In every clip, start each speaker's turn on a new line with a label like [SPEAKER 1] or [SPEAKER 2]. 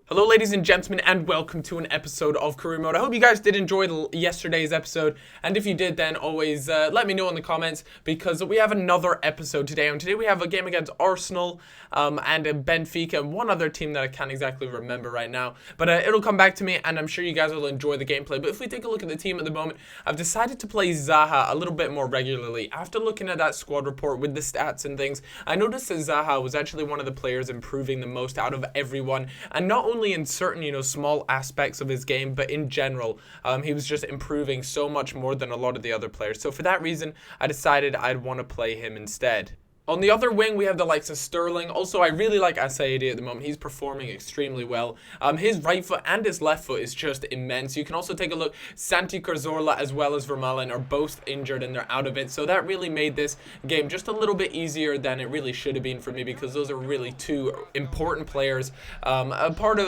[SPEAKER 1] Hello ladies and gentlemen, and welcome to an episode of Career Mode. I hope you guys did enjoy yesterday's episode, and if you did, then always let me know in the comments, because we have another episode today, and today we have a game against Arsenal and Benfica and one other team that I can't exactly remember right now, but it'll come back to me, and I'm sure you guys will enjoy the gameplay. But if we take a look at the team at the moment, I've decided to play Zaha a little bit more regularly. After looking at that squad report with the stats and things, I noticed that Zaha was actually one of the players improving the most out of everyone, and not only in certain, small aspects of his game, but in general, he was just improving so much more than a lot of the other players. So for that reason, I decided I'd want to play him instead. On the other wing, we have the likes of Sterling. Also, I really like Asaidi at the moment. He's performing extremely well. His right foot and his left foot is just immense. You can also take a look. Santi Cazorla as well as Vermaelen are both injured and they're out of it. So that really made this game just a little bit easier than it really should have been for me, because those are really two important players that are part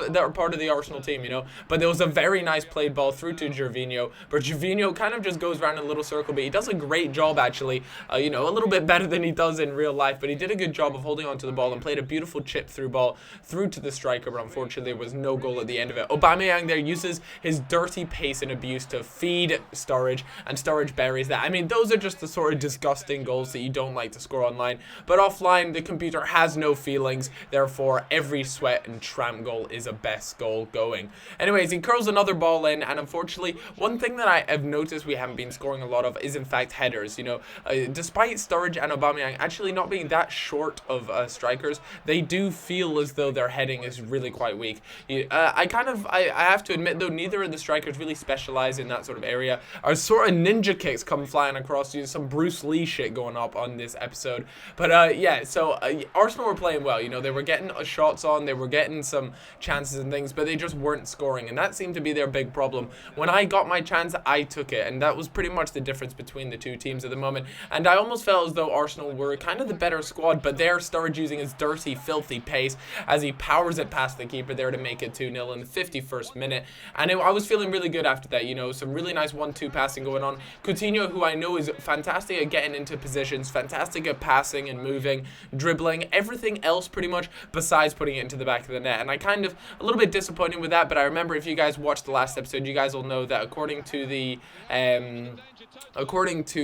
[SPEAKER 1] of the Arsenal team, But there was a very nice played ball through to Gervinho. But Gervinho kind of just goes around in a little circle, but he does a great job, actually. A little bit better than he does in real life, but he did a good job of holding onto the ball and played a beautiful chip through ball through to the striker, but unfortunately there was no goal at the end of it. Aubameyang there uses his dirty pace and abuse to feed Sturridge, and Sturridge buries that. I mean, those are just the sort of disgusting goals that you don't like to score online, but offline the computer has no feelings, therefore every sweat and tramp goal is a best goal going. Anyways, he curls another ball in, and unfortunately one thing that I have noticed we haven't been scoring a lot of is in fact headers. Despite Sturridge and Aubameyang actually not being that short of strikers, they do feel as though their heading is really quite weak. I have to admit though, neither of the strikers really specialize in that sort of area. Our sort of ninja kicks come flying across, some Bruce Lee shit going up on this episode. But yeah, so Arsenal were playing well. They were getting shots on, they were getting some chances and things, but they just weren't scoring, and that seemed to be their big problem. When I got my chance, I took it, and that was pretty much the difference between the two teams at the moment. And I almost felt as though Arsenal were kind of the better squad, but there Sturridge using his dirty, filthy pace as he powers it past the keeper there to make it 2-0 in the 51st minute. And I was feeling really good after that, some really nice 1-2 passing going on. Coutinho, who I know is fantastic at getting into positions, fantastic at passing and moving, dribbling, everything else pretty much besides putting it into the back of the net. And I kind of a little bit disappointed with that, but I remember if you guys watched the last episode, you guys will know that according to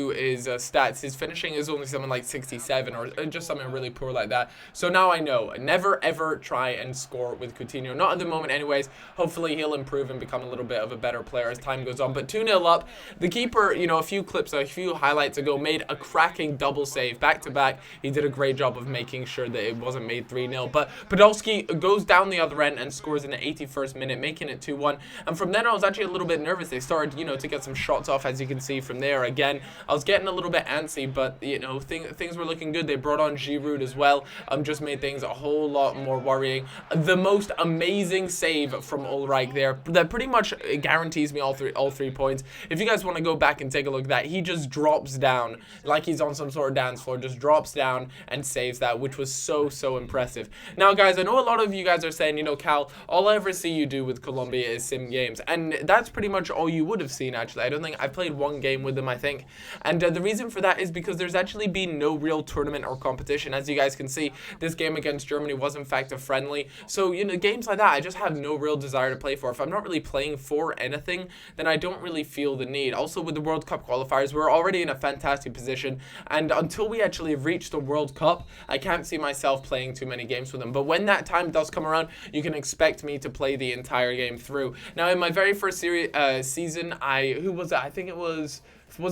[SPEAKER 1] his stats, his finishing is only something like 67 or just something really poor like that. So now I know, never ever try and score with Coutinho, not at the moment anyways. Hopefully he'll improve and become a little bit of a better player as time goes on. But 2-0 up, the keeper, a few highlights ago, made a cracking double save back to back. He did a great job of making sure that it wasn't made 3-0, but Podolski goes down the other end and scores in the 81st minute, making it 2-1. And from then I was actually a little bit nervous. They started to get some shots off, as you can see from there. Again, I was getting a little bit antsy, but things were looking good. They brought on Giroud as well, just made things a whole lot more worrying. The most amazing save from Ulreich there that pretty much guarantees me all three points. If you guys want to go back and take a look at that, he just drops down like he's on some sort of dance floor, just drops down and saves that, which was so impressive. Now guys, I know a lot of you guys are saying, Cal, all I ever see you do with Colombia is sim games, and that's pretty much all you would have seen. Actually, I don't think I've played one game with them, I think, and the reason for that is because there's actually been no real tournament or competition. As you guys can see, this game against Germany was in fact a friendly, so games like that I just have no real desire to play for. If I'm not really playing for anything, then I don't really feel the need. Also, with the World Cup qualifiers, we're already in a fantastic position, and until we actually reach the World Cup, I can't see myself playing too many games with them. But when that time does come around, you can expect me to play the entire game through. Now, in my very first season, who was it? I think it was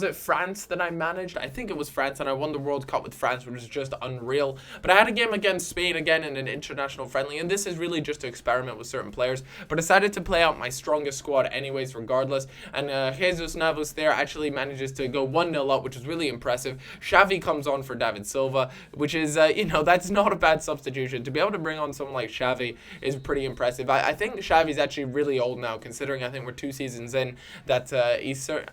[SPEAKER 1] it France that I managed? I think it was France, and I won the World Cup with France, which was just unreal. But I had a game against Spain again in an international friendly, and this is really just to experiment with certain players, but decided to play out my strongest squad anyways regardless. And Jesus Navas there actually manages to go 1-0 up, which is really impressive. Xavi comes on for David Silva, which is that's not a bad substitution. To be able to bring on someone like Xavi is pretty impressive. I think Xavi's actually really old now, considering I think we're 2 seasons in. That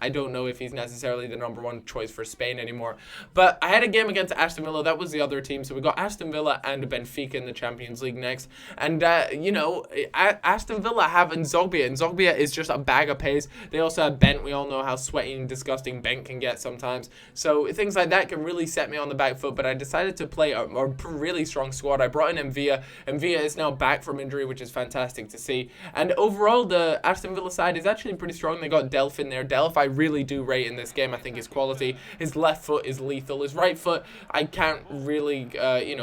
[SPEAKER 1] I don't know if he's necessarily necessarily the number one choice for Spain anymore. But I had a game against Aston Villa. That was the other team. So we got Aston Villa and Benfica in the Champions League next. And, Aston Villa have Nzogbia. Nzogbia is just a bag of pace. They also have Bent. We all know how sweaty and disgusting Bent can get sometimes. So things like that can really set me on the back foot. But I decided to play a really strong squad. I brought in Mvia. Mvia is now back from injury, which is fantastic to see. And overall, the Aston Villa side is actually pretty strong. They got Delph in there. Delph I really do rate in this game. I think his quality. His left foot is lethal. His right foot I can't really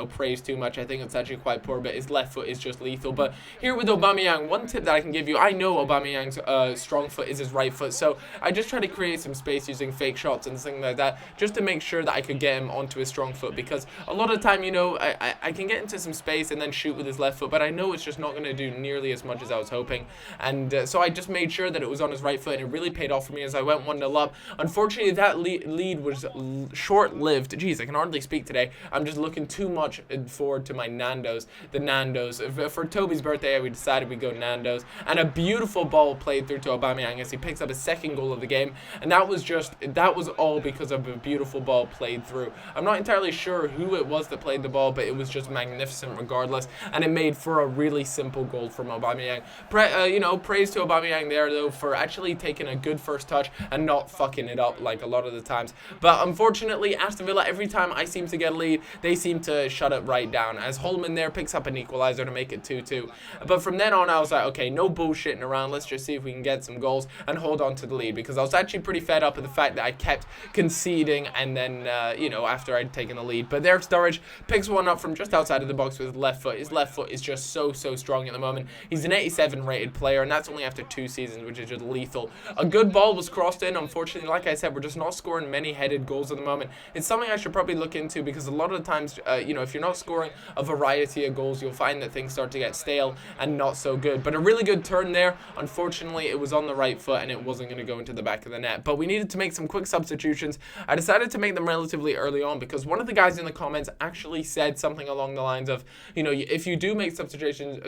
[SPEAKER 1] praise too much. I think it's actually quite poor, but his left foot is just lethal. But here with Aubameyang, one tip that I can give you, I know Aubameyang's strong foot is his right foot, so I just try to create some space using fake shots and things like that, just to make sure that I could get him onto his strong foot, because a lot of the time, I can get into some space and then shoot with his left foot, but I know it's just not going to do nearly as much as I was hoping, and so I just made sure that it was on his right foot, and it really paid off for me as I went 1-0 up. Unfortunately, that lead was short-lived. Jeez, I can hardly speak today. I'm just looking too much forward to my Nando's. The Nando's. For Toby's birthday, we decided we'd go Nando's, and a beautiful ball played through to Aubameyang as he picks up his second goal of the game, and that was all because of a beautiful ball played through. I'm not entirely sure who it was that played the ball, but it was just magnificent regardless, and it made for a really simple goal from Aubameyang. Praise to Aubameyang there though for actually taking a good first touch and not fucking it up like a lot of the times. But unfortunately, Aston Villa, every time I seem to get a lead, they seem to shut it right down, as Holman there picks up an equalizer to make it 2-2. But from then on, I was like, okay, no bullshitting around. Let's just see if we can get some goals and hold on to the lead, because I was actually pretty fed up with the fact that I kept conceding and then, after I'd taken the lead. But there, Sturridge picks one up from just outside of the box with his left foot. His left foot is just so strong at the moment. He's an 87 rated player, and that's only after 2 seasons, which is just lethal. A good ball was crossed in. Unfortunately, like I said, we're just not scoring many headed goals at the moment. It's something I should probably look into, because a lot of the times, if you're not scoring a variety of goals, you'll find that things start to get stale and not so good. But a really good turn there. Unfortunately, it was on the right foot and it wasn't going to go into the back of the net. But we needed to make some quick substitutions. I decided to make them relatively early on, because one of the guys in the comments actually said something along the lines of, if you do make substitutions,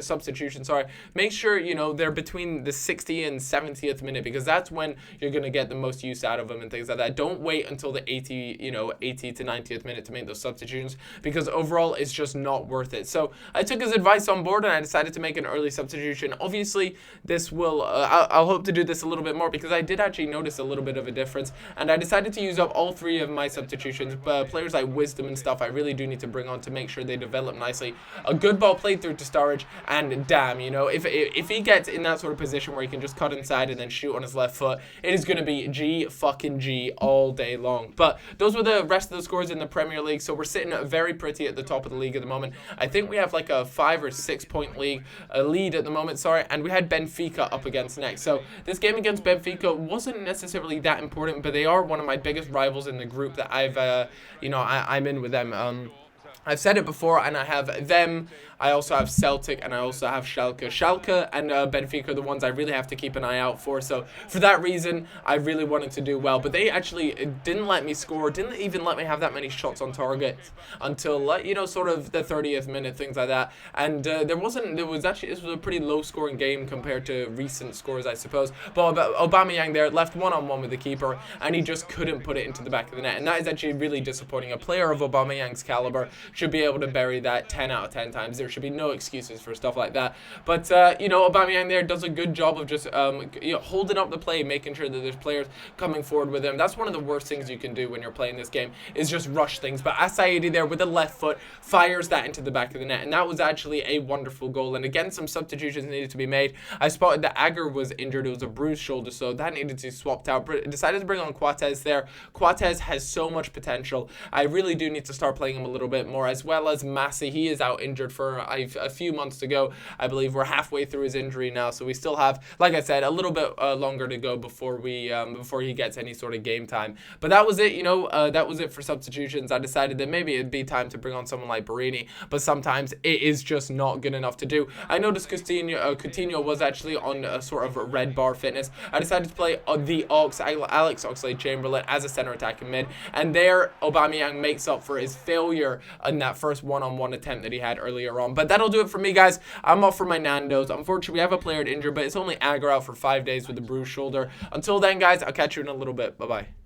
[SPEAKER 1] make sure, they're between the 60th and 70th minute, because that's when you're going to get the most use out of them and things like that. Don't wait until the 80 to 90th minute to make those substitutions, because overall it's just not worth it. So I took his advice on board and I decided to make an early substitution. Obviously, this will, I'll hope to do this a little bit more, because I did actually notice a little bit of a difference, and I decided to use up all 3 of my substitutions. Players like Wisdom and stuff, I really do need to bring on to make sure they develop nicely. A good ball played through to Sturridge, and damn, if he gets in that sort of position where he can just cut inside and then shoot on his left foot, it is going to be G all day long. But those were the rest of the scores in the Premier League, so we're sitting very pretty at the top of the league at the moment. I think we have like a 5 or 6 point lead at the moment, and we had Benfica up against next. So this game against Benfica wasn't necessarily that important, but they are one of my biggest rivals in the group that I'm in with them. I've said it before, and I have them, I also have Celtic, and I also have Schalke. Schalke and Benfica are the ones I really have to keep an eye out for, so for that reason, I really wanted to do well. But they actually didn't let me score, didn't even let me have that many shots on target until, sort of the 30th minute, things like that. And this was a pretty low-scoring game compared to recent scores, I suppose. But Aubameyang there left one-on-one with the keeper, and he just couldn't put it into the back of the net. And that is actually really disappointing. A player of Aubameyang's caliber should be able to bury that 10 out of 10 times. There should be no excuses for stuff like that. But, Aubameyang there does a good job of just, holding up the play, making sure that there's players coming forward with him. That's one of the worst things you can do when you're playing this game, is just rush things. But Asaidi there with the left foot fires that into the back of the net. And that was actually a wonderful goal. And again, some substitutions needed to be made. I spotted that Agger was injured. It was a bruised shoulder, so that needed to be swapped out. But decided to bring on Coates there. Coates has so much potential. I really do need to start playing him a little bit more, as well as Massey. He is out injured for a few months to go. I believe we're halfway through his injury now, so we still have, like I said, a little bit longer to go before he gets any sort of game time. But that was it, that was it for substitutions. I decided that maybe it'd be time to bring on someone like Barini, but sometimes it is just not good enough to do. I noticed Coutinho was actually on a sort of red bar fitness. I decided to play the Alex Oxlade-Chamberlain as a center attacking mid, and there Aubameyang makes up for his failure in that first one-on-one attempt that he had earlier on. But that'll do it for me, guys. I'm off for my Nando's. Unfortunately, we have a player injured, but it's only Agger out for 5 days with a bruised shoulder. Until then, guys, I'll catch you in a little bit. Bye-bye.